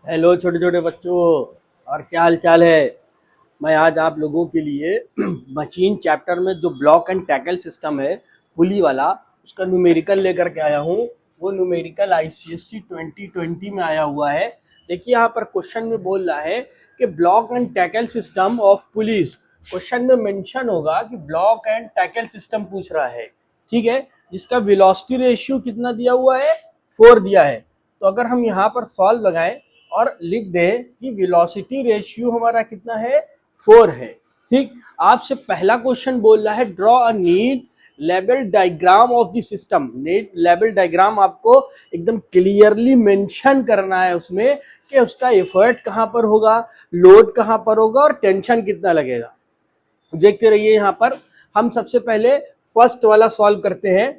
Hello छोटे छोटे बच्चों, और क्या हाल चाल है। मैं आज आप लोगों के लिए मशीन चैप्टर में जो ब्लॉक एंड टैकल सिस्टम है, पुली वाला, उसका न्यूमेरिकल लेकर के आया हूँ। वो न्यूमेरिकल आईसीएससी 2020 में आया हुआ है। देखिए यहाँ पर क्वेश्चन में बोल रहा है कि block and tackle system of police. Question में मेंशन होगा कि ब्लॉक एंड टैकल सिस्टम पूछ रहा है, ठीक है, जिसका वेलोसिटी रेशियो कितना दिया हुआ है, 4 दिया है। तो अगर हम यहाँ पर सॉल्व लगाएं और लिख दे कि वेलोसिटी रेशियो हमारा कितना है, 4 है। ठीक, आपसे पहला क्वेश्चन बोल रहा है draw a neat level diagram of the system. Neat level diagram आपको एकदम क्लियरली मेंशन करना है उसमें कि उसका एफर्ट कहां पर होगा, लोड कहां पर होगा और टेंशन कितना लगेगा। देखते रहिए। यहाँ पर हम सबसे पहले फर्स्ट वाला सॉल्व करते हैं।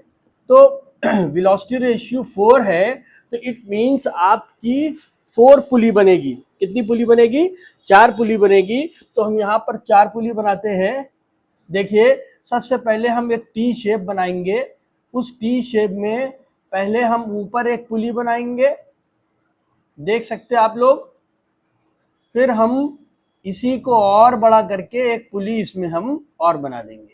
तो वेलोसिटी रेशियो 4 है, तो इट मींस आपकी 4 पुली बनेगी। कितनी पुली बनेगी, 4 पुली बनेगी। तो हम यहाँ पर 4 पुली बनाते हैं। देखिए, सबसे पहले हम एक टी शेप बनाएंगे। उस टी शेप में पहले हम ऊपर एक पुली बनाएंगे, देख सकते हैं आप लोग। फिर हम इसी को और बड़ा करके एक पुली इसमें हम और बना देंगे,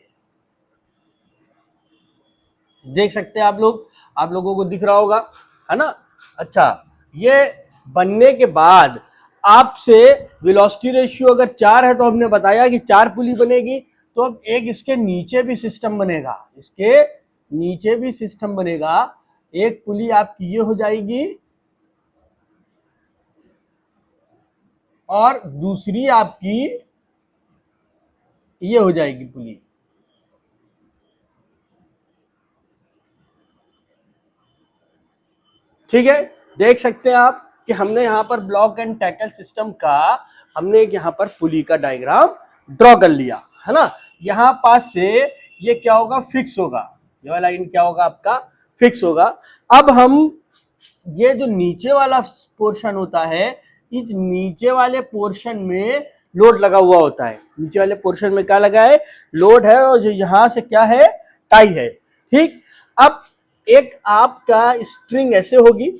देख सकते हैं आप लोग। आप लोगों को दिख रहा होगा, है ना। अच्छा, ये बनने के बाद आपसे वेलोसिटी रेशियो अगर 4 है, तो हमने बताया कि 4 पुली बनेगी। तो अब एक इसके नीचे भी सिस्टम बनेगा, इसके नीचे भी सिस्टम बनेगा। एक पुली आपकी ये हो जाएगी और दूसरी आपकी ये हो जाएगी पुली। ठीक है, देख सकते हैं आप कि हमने यहाँ पर ब्लॉक एंड टैकल सिस्टम का हमने यहाँ पर पुली का डायग्राम ड्रॉ कर लिया, है ना। यहाँ पास से ये क्या होगा, फिक्स होगा। ये वाला लाइन क्या होगा आपका, फिक्स होगा। अब हम ये जो नीचे वाला पोर्शन होता है, इस नीचे वाले पोर्शन में लोड लगा हुआ होता है। नीचे वाले पोर्शन में क्या लगा है, लोड है, और जो यहां से क्या है, टाई है। ठीक, अब एक आपका स्ट्रिंग ऐसे होगी,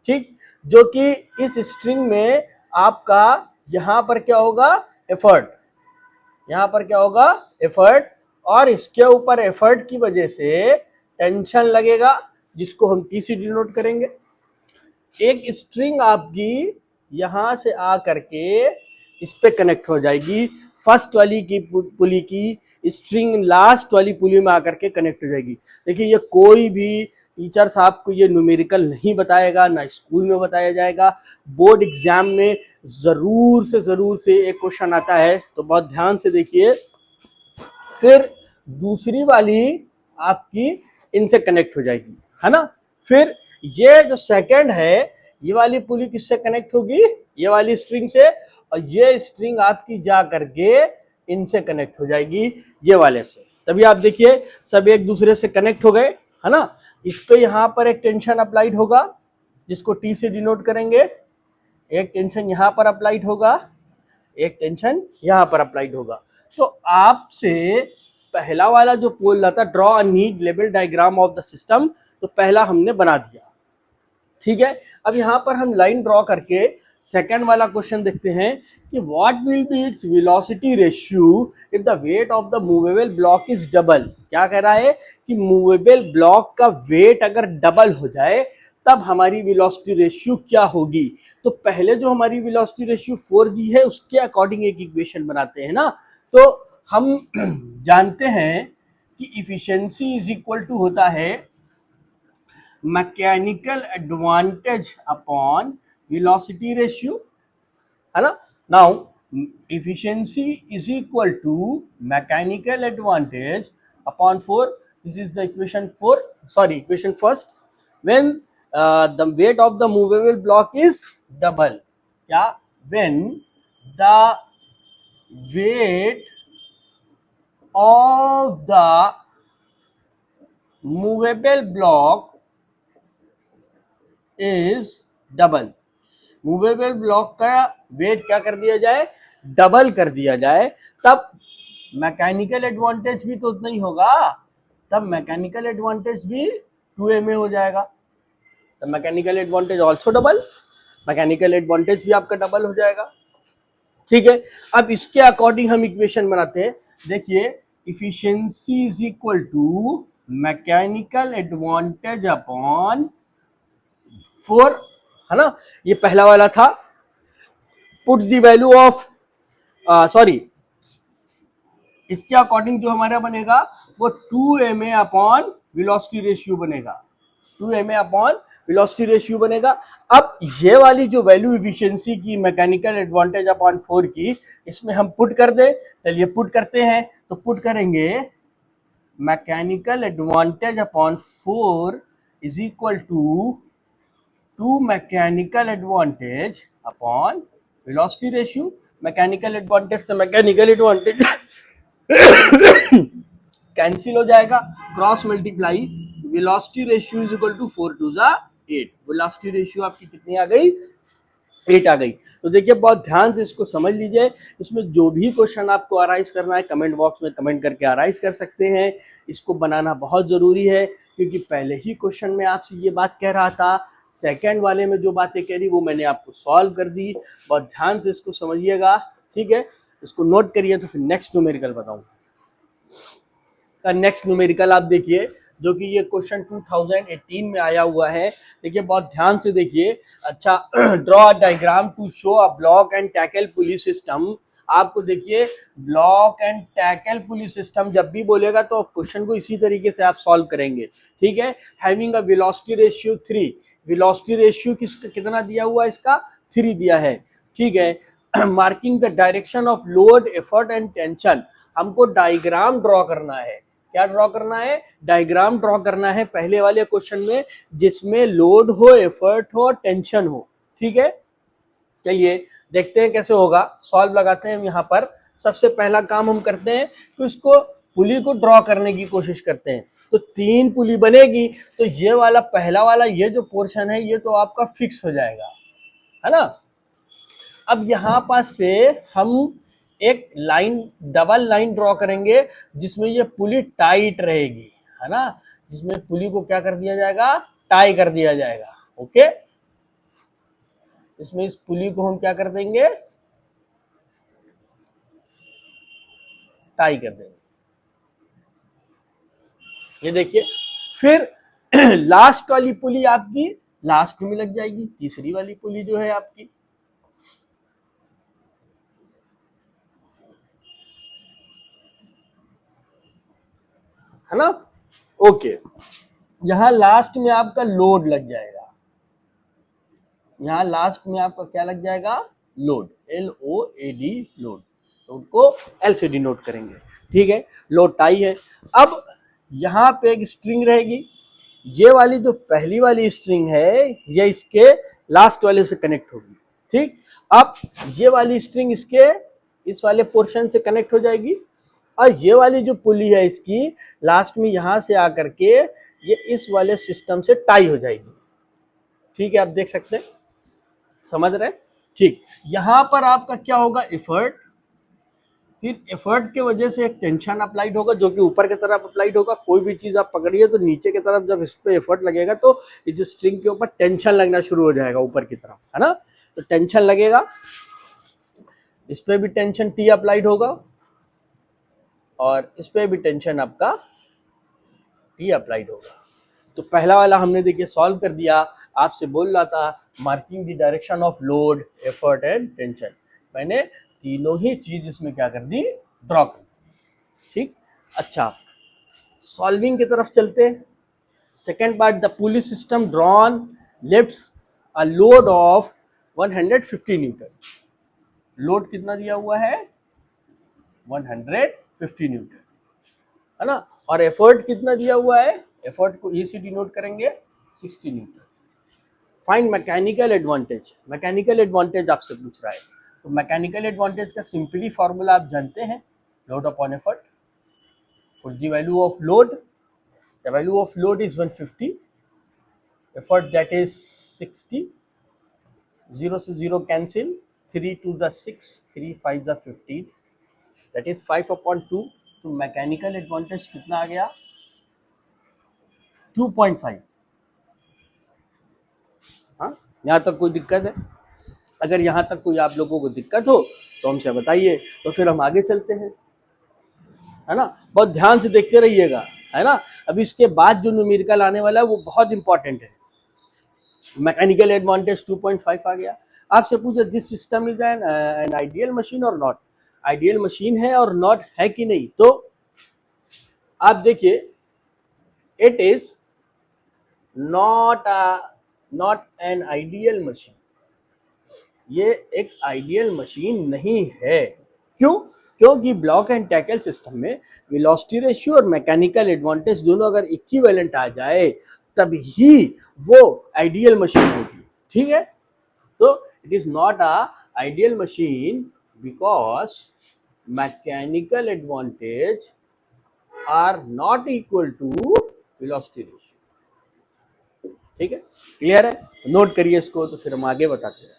ठीक, जो कि इस स्ट्रिंग में आपका यहां पर क्या होगा, एफर्ट। यहां पर क्या होगा, एफर्ट। और इसके ऊपर एफर्ट की वजह से टेंशन लगेगा, जिसको हम टी से डिनोट करेंगे। एक स्ट्रिंग आपकी यहां से आ करके इस पे कनेक्ट हो जाएगी। फर्स्ट वाली की पुली की स्ट्रिंग लास्ट वाली पुली में आकर के कनेक्ट हो जाएगी। देखिए, ये कोई भी टीचर साहब को ये न्यूमेरिकल नहीं बताएगा, ना स्कूल में बताया जाएगा। बोर्ड एग्जाम में जरूर से एक क्वेश्चन आता है, तो बहुत ध्यान से देखिए। फिर दूसरी वाली आपकी इनसे कनेक्ट हो जाएगी, है ना। फिर ये जो सेकंड है, ये वाली पुली किससे कनेक्ट होगी, ये वाली स्ट्रिंग से, और ये स्ट्रिंग आपकी जा करके इनसे कनेक्ट हो जाएगी, ये वाले से। तभी आप देखिए सब एक दूसरे से कनेक्ट हो गए, है ना। इस पे यहां पर एक टेंशन अप्लाइड होगा, जिसको टी से डिनोट करेंगे। एक टेंशन यहां पर अप्लाइड होगा, एक टेंशन यहां पर अप्लाइड होगा। तो आपसे पहला वाला जो बोल रहा था draw a neat level diagram of the system, तो पहला हमने बना दिया। ठीक है, अब यहां पर हम लाइन ड्रॉ करके सेकंड वाला क्वेश्चन देखते हैं कि what will be its velocity ratio if the weight of the movable block is double. क्या कह रहा है कि मूवेबल ब्लॉक का वेट अगर डबल हो जाए तब हमारी वेलोसिटी रेशियो क्या होगी। तो पहले जो हमारी वेलोसिटी रेशियो 4 दी है, उसके अकॉर्डिंग एक इक्वेशन बनाते हैं ना। तो हम जानते हैं कि इफिशिएंसी इज इक्वल टू होता है mechanical advantage upon velocity ratio, है ना। Now efficiency is equal to mechanical advantage upon 4. This is the equation 4, sorry, equation first. When the weight of the movable block is double, yeah, when the weight of the movable block is double. Movable block का wait क्या कर दिया जाए, double कर दिया जाए, तब mechanical advantage भी तो उतना ही होगा। तब मैकेनिकल एडवांटेज भी 2a में हो जाएगा। तब mechanical advantage also double. Mechanical advantage भी आपका डबल हो जाएगा। ठीक है, अब इसके अकॉर्डिंग हम इक्वेशन बनाते हैं। देखिए, efficiency is equal to mechanical advantage upon 4, है ना। ये पहला वाला था, put the value of sorry, इसके अकॉर्डिंग जो हमारा बनेगा वो 2ma अपॉन वेलोसिटी रेशियो बनेगा, 2ma अपॉन वेलोसिटी रेशियो बनेगा। अब ये वाली जो वैल्यू इफिशियंसी की मैकेनिकल एडवांटेज अपॉन 4 की, इसमें हम पुट कर दे। चलिए पुट करते हैं, तो पुट करेंगे mechanical advantage upon 4 is equal to mechanical advantage upon velocity ratio. Mechanical advantage से मैकेनिकल एडवांटेज कैंसिल हो जाएगा, cross multiply, velocity ratio is equal to 4 टू जा 8। वेलोसिटी रेशियो आपकी कितनी आ गई, 8 आ गई। तो देखिए बहुत ध्यान से इसको समझ लीजिए। इसमें जो भी क्वेश्चन आपको अराइज करना है कमेंट बॉक्स में कमेंट करके अराइज कर सकते हैं। इसको बनाना बहुत जरूरी है, क्योंकि पहले ही क्वेश्चन में आपसे ये बात कह रहा था, सेकंड वाले में जो बातें कह रही वो मैंने आपको सॉल्व कर दी। बहुत ध्यान से इसको समझिएगा, ठीक है। इसको नोट करिए, तो फिर नेक्स्ट न्यूमेरिकल बताऊंगा। नेक्स्ट न्यूमेरिकल आप देखिए, जो कि ये क्वेश्चन 2018 में आया हुआ है। देखिए बहुत ध्यान से देखिए। अच्छा, draw a diagram to show a block and tackle pulley system. आपको देखिए block and tackle pulley system जब भी बोलेगा तो क्वेश्चन को इसी तरीके से आप सॉल्व करेंगे, ठीक है। Having a velocity ratio 3, velocity ratio किसका कितना दिया हुआ, इसका 3 दिया है, ठीक है। Marking the direction of load, effort and tension. हमको डायग्राम ड्रॉ करना है। क्या ड्रॉ करना है, डायग्राम ड्रॉ करना है पहले वाले क्वेश्चन में, जिसमें लोड हो, एफर्ट हो, टेंशन हो, ठीक है। चलिए देखते हैं कैसे होगा, सॉल्व लगाते हैं हम यहाँ पर। सबसे पहला काम हम करते हैं, तो इसको पुली को ड्रॉ करने की कोशिश करते हैं। तो 3 पुली बनेगी, तो ये वाला पहला वाला ये जो पोर्शन है ये तो आपका फिक्स हो जाएगा, है ना। अब यहाँ पास से हम एक लाइन, डबल लाइन ड्रॉ करेंगे, जिसमें ये पुली टाइट रहेगी, है ना। जिसमें पुली को क्या कर दिया जाएगा, टाई कर दिया जाएगा, ओके। इसमें इस पुली को हम क्या कर देंगे, टाई कर देंगे। ये देखिए, फिर लास्ट वाली पुली आपकी लास्ट में लग जाएगी, तीसरी वाली पुली जो है आपकी, है ना, ओके। यहां लास्ट में आपका लोड लग जाएगा, यहां लास्ट में आपका क्या लग जाएगा, लोड, LOAD, लोड। लोड को L से डिनोट करेंगे, ठीक है। लोड टाई है। अब यहां पे एक स्ट्रिंग रहेगी, ये वाली जो पहली वाली स्ट्रिंग है ये इसके लास्ट वाले से कनेक्ट होगी, ठीक। अब ये वाली स्ट्रिंग इसके इस वाले पोर्शन से कनेक्ट हो जाएगी, और ये वाली जो पुली है इसकी लास्ट में यहां से आकर के ये इस वाले सिस्टम से टाई हो जाएगी, ठीक है। आप देख सकते हैं, समझ रहे हैं, ठीक। यहां पर आपका क्या होगा, एफर्ट, फिर एफर्ट के वजह से एक टेंशन अप्लाइड होगा, जो कि ऊपर की तरफ अप्लाइड होगा। कोई भी चीज आप पकड़िए तो नीचे की तरफ जब इस पे एफर्ट लगेगा तो इस स्ट्रिंग के ऊपर टेंशन लगना शुरू हो जाएगा ऊपर की तरफ, है ना। तो टेंशन लगेगा, इस पे भी टेंशन T अप्लाइड होगा, और इस पे भी टेंशन आपका T अप्लाइड होगा। तो पहला वाला हमने देखिए सॉल्व कर दिया। आपसे बोल रहा था marking the direction of load, effort and tension, मैंने तीनों ही चीज इसमें क्या कर दी, ड्रॉ कर दी, ठीक। अच्छा, सॉल्विंग की तरफ चलते हैं। Second part, the pulley system drawn lifts a load of 150 Newton. Load कितना दिया हुआ है, 150 न्यूटन, है ना। और एफर्ट कितना दिया हुआ है, एफर्ट को E से डिनोट करेंगे 60 Newton. Find mechanical advantage, mechanical advantage आपसे पूछ रहा है। तो मैकेनिकल एडवांटेज का सिंपली फॉर्मूला आप जानते हैं, load upon effort. Put the value of load, the value of load is 150, effort that is 60, 0 से 0 cancel, 3 to the 6, 3 5 the 15, that is 5/2। तो मैकेनिकल एडवांटेज कितना आ गया, 2.5। हाँ, यहाँ तक कोई दिक्कत है? अगर यहाँ तक कोई आप लोगों को दिक्कत हो तो हमसे बताइए, तो फिर हम आगे चलते हैं, है ना। बहुत ध्यान से देखते रहिएगा, है ना। अभी इसके बाद जो न्यूमेरिकल आने वाला है वो बहुत इंपॉर्टेंट है। मैकेनिकल एडवांटेज 2.5 आ गया। आपसे पूछे this system is an ideal machine और नॉट, आइडियल मशीन है और नॉट है कि नहीं, तो आप देखिए it is not an ideal machine, ये एक आइडियल मशीन नहीं है। क्यों? क्योंकि ब्लॉक एंड टैकल सिस्टम में वेलोसिटी रेशियो और मैकेनिकल एडवांटेज दोनों अगर इक्विवेलेंट आ जाए तभी वो आइडियल मशीन होगी, ठीक है। तो it is not a ideal machine because mechanical advantage are not equal to velocity ratio, ठीक है। क्लियर है? नोट करिए इसको, तो फिर हम आगे बताते हैं।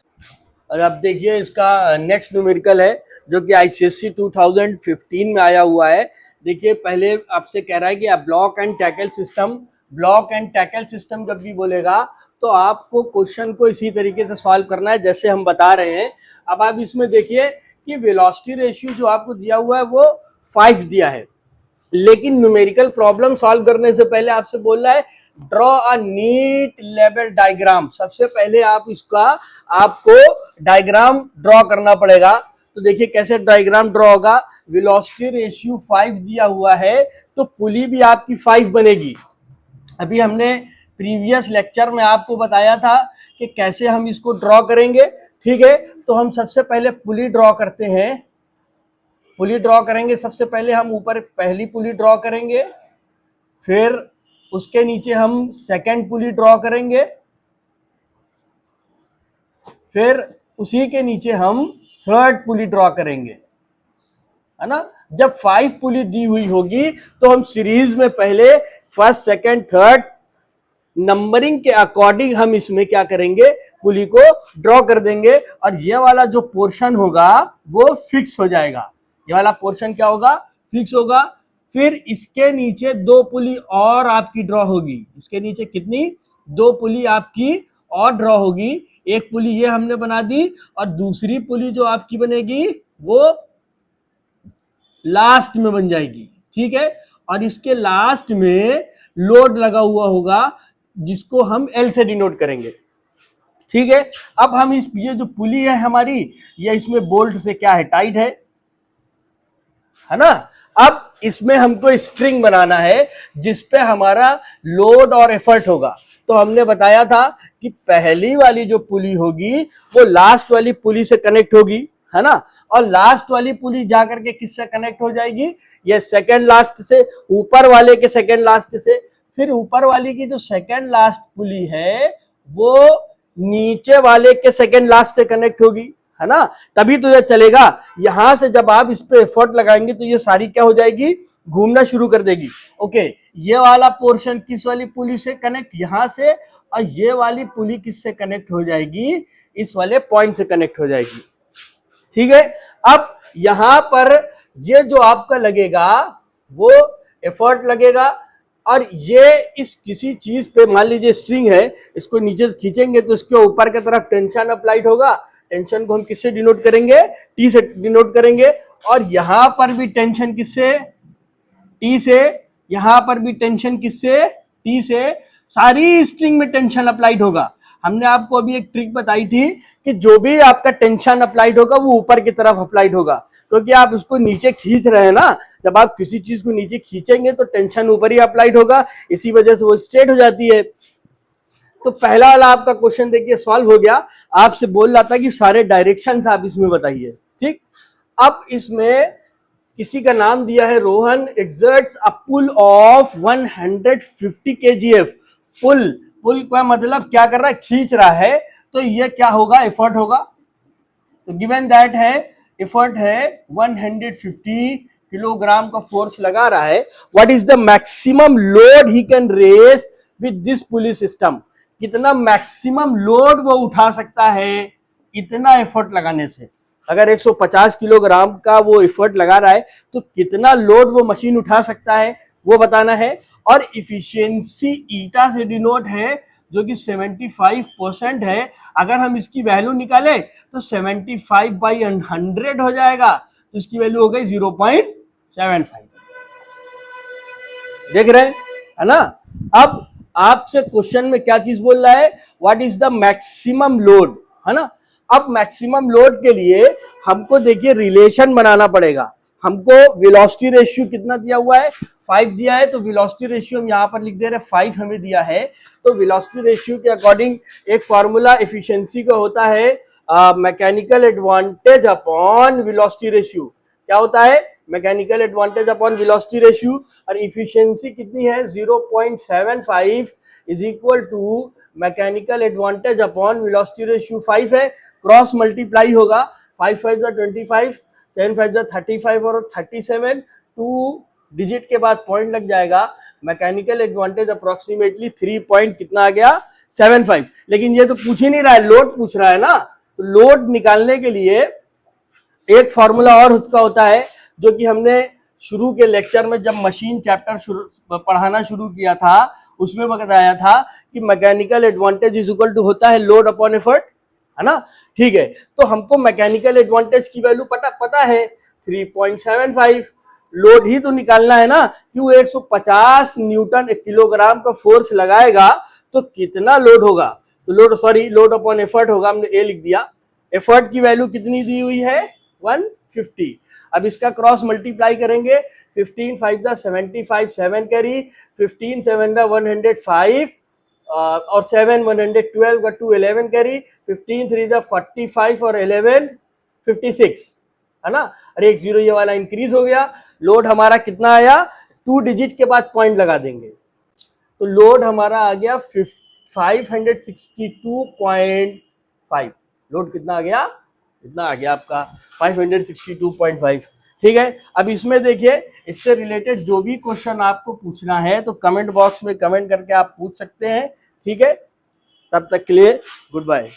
और अब देखिए इसका नेक्स्ट न्यूमेरिकल है जो कि आईसीएससी 2015 में आया हुआ है। देखिए पहले आपसे कह रहा है कि block and tackle system, block and tackle system जब भी बोलेगा तो आपको क्वेश्चन को इसी तरीके से सॉल्व करना है जैसे हम बता रहे हैं। अब आप इसमें देखिए कि वेलोसिटी रेशियो जो आपको दिया हुआ है वो 5 दिया है, लेकिन न्यूमेरिकल प्रॉब्लम सॉल्व करने से पहले आपसे बोल रहा है draw a neat level diagram. सबसे पहले आप इसका आपको डायग्राम ड्रॉ करना पड़ेगा। तो देखिए कैसे डायग्राम ड्रॉ होगा। वेलोसिटी रेशियो 5 दिया हुआ है तो पुली भी आपकी 5 बनेगी। अभी हमने प्रीवियस लेक्चर में आपको बताया था कि कैसे हम इसको ड्रॉ करेंगे, ठीक है। तो हम सबसे पहले पुली ड्रॉ करते हैं, पुली ड्रॉ करेंगे। सबसे पहले हम ऊपर पहली पुली ड्रॉ करेंगे, फिर उसके नीचे हम सेकंड पुली ड्रॉ करेंगे, फिर उसी के नीचे हम थर्ड पुली ड्रॉ करेंगे, है ना। जब 5 पुली दी हुई होगी तो हम सीरीज में पहले फर्स्ट सेकंड थर्ड नंबरिंग के अकॉर्डिंग हम इसमें क्या करेंगे, पुली को ड्रॉ कर देंगे और ये वाला जो पोर्शन होगा वो फिक्स हो जाएगा। ये वाला पोर्शन क्या होगा, फिक्स होगा। फिर इसके नीचे 2 पुली और आपकी ड्रॉ होगी। इसके नीचे कितनी, 2 पुली आपकी और ड्रॉ होगी। एक पुली ये हमने बना दी और दूसरी पुली जो आपकी बनेगी वो लास्ट में बन जाएगी, ठीक है। और इसके लास्ट में लोड लगा हुआ होगा जिसको हम एल से डिनोट करेंगे, ठीक है। अब हम इस ये जो पुली है हमारी, ये इसमें बोल्ट से क्या है, टाइट है ना। अब इसमें हमको स्ट्रिंग बनाना है जिसपे हमारा लोड और एफर्ट होगा। तो हमने बताया था कि पहली वाली जो पुली होगी वो लास्ट वाली पुली से कनेक्ट होगी, है ना। और लास्ट वाली पुली जाकर के किससे कनेक्ट हो जाएगी, ये सेकंड लास्ट से, ऊपर वाले के सेकंड लास्ट से। फिर ऊपर वाली की जो सेकंड लास्ट पुली है वो नीचे वाले के सेकंड लास्ट से कनेक्ट होगी, है ना। तभी तो ये चलेगा। यहां से जब आप इस पे एफर्ट लगाएंगे तो ये सारी क्या हो जाएगी, घूमना शुरू कर देगी। ओके, ये वाला पोर्शन किस वाली पुली से कनेक्ट, यहां से, और ये वाली पुली किससे कनेक्ट हो जाएगी, इस वाले पॉइंट से कनेक्ट हो जाएगी, ठीक है। अब यहां पर ये जो आपका लगेगा वो एफर्ट लगेगा और ये इस किसी चीज पे, मान लीजिए स्ट्रिंग है, इसको नीचे से खींचेंगे तो इसके ऊपर की तरफ टेंशन अप्लाइड होगा। टेंशन को हम किससे डिनोट करेंगे, टी से डिनोट करेंगे। और यहां पर भी टेंशन किससे, टी से। यहां पर भी टेंशन किससे, टी से। सारी स्ट्रिंग में टेंशन अप्लाइड होगा। हमने आपको अभी एक ट्रिक बताई थी कि जो भी आपका टेंशन अप्लाइड होगा वो ऊपर की तरफ अप्लाइड होगा, क्योंकि आप उसको नीचे खींच रहे हैं ना। जब आप किसी चीज को नीचे खींचेंगे तो टेंशन ऊपर ही अप्लाइड होगा, इसी वजह से वो स्ट्रेट हो जाती है। तो पहला वाला आपका क्वेश्चन देखिए सॉल्व हो गया। आपसे बोल रहा था कि सारे डायरेक्शंस आप इसमें बताइए, ठीक। अब इसमें किसी का नाम दिया है Rohan, exerts a pull of 150 kgf। Pull, pull का मतलब क्या कर रहा है, खींच रहा है। तो ये क्या होगा, एफर्ट होगा। तो गिवन दैट है एफर्ट है 150 किलोग्राम का फोर्स लगा रहा है। What is the maximum load he can raise with this pulley system, कितना मैक्सिमम लोड वो उठा सकता है इतना एफर्ट लगाने से। अगर 150 किलोग्राम का वो एफर्ट लगा रहा है तो कितना लोड वो मशीन उठा सकता है वो बताना है। और इफिशियंसी ईटा से डिनोट है जो कि 75% है, अगर हम इसकी वैल्यू निकालें तो 75/100 हो जाएगा, तो इसकी वैल्यू हो गई 0.75। देख रहे हैं, है ना। अब आपसे क्वेश्चन में क्या चीज बोल रहा है, what is the maximum load, है ना। अब मैक्सिमम लोड के लिए हमको देखिए रिलेशन बनाना पड़ेगा। हमको वेलोसिटी रेशियो कितना दिया हुआ है, 5 दिया है, तो वेलोसिटी रेशियो हम यहां पर लिख दे रहे हैं 5 हमें दिया है। तो वेलोसिटी रेशियो के अकॉर्डिंग एक फॉर्मूला एफिशिएंसी का होता है mechanical advantage upon velocity ratio. क्या होता है, mechanical advantage upon velocity ratio, और इफिशियंसी कितनी है 0.75 is equal to mechanical advantage upon velocity ratio 5 है, क्रॉस मल्टीप्लाई होगा, 5 5 25, 7 5 35 और 37, 2 डिजिट के बाद पॉइंट लग जाएगा। मैकेनिकल एडवांटेज अप्रोक्सीमेटली 3 पॉइंट कितना आ गया 75। लेकिन ये तो पूछ ही नहीं रहा है, लोड पूछ रहा है ना। तो लोड निकालने के लिए एक फॉर्मूला और उसका होता है, जो कि हमने शुरू के लेक्चर में जब मशीन चैप्टर पढ़ाना शुरू किया था उसमें बताया था कि mechanical advantage is equal to होता है लोड अपॉन एफर्ट, है ना। ठीक है, तो हमको मैकेनिकल एडवांटेज की वैल्यू पता है 3.75। लोड ही तो निकालना है ना कि वो 150 न्यूटन किलोग्राम का फोर्स लगाएगा तो कितना लोड होगा। तो लोड अपॉन एफर्ट होगा, हमने ए लिख दिया। एफर्ट की वैल्यू कितनी दी हुई है 150। अब इसका क्रॉस मल्टीप्लाई करेंगे, 15 5 75, 7 करी, 15 7 105 और 7 112 का 2 11 करी, 15 3 45 और 11 56, है ना। अरे एक जीरो ये वाला इंक्रीज हो गया। लोड हमारा कितना आया, 2 डिजिट के बाद पॉइंट लगा देंगे, तो लोड हमारा आ गया 562.5। लोड कितना आ गया, कितना आ गया आपका 562.5। ठीक है, अब इसमें देखिए इससे रिलेटेड जो भी क्वेश्चन आपको पूछना है तो कमेंट बॉक्स में कमेंट करके आप पूछ सकते हैं। ठीक है, तब तक के लिए गुड बाय।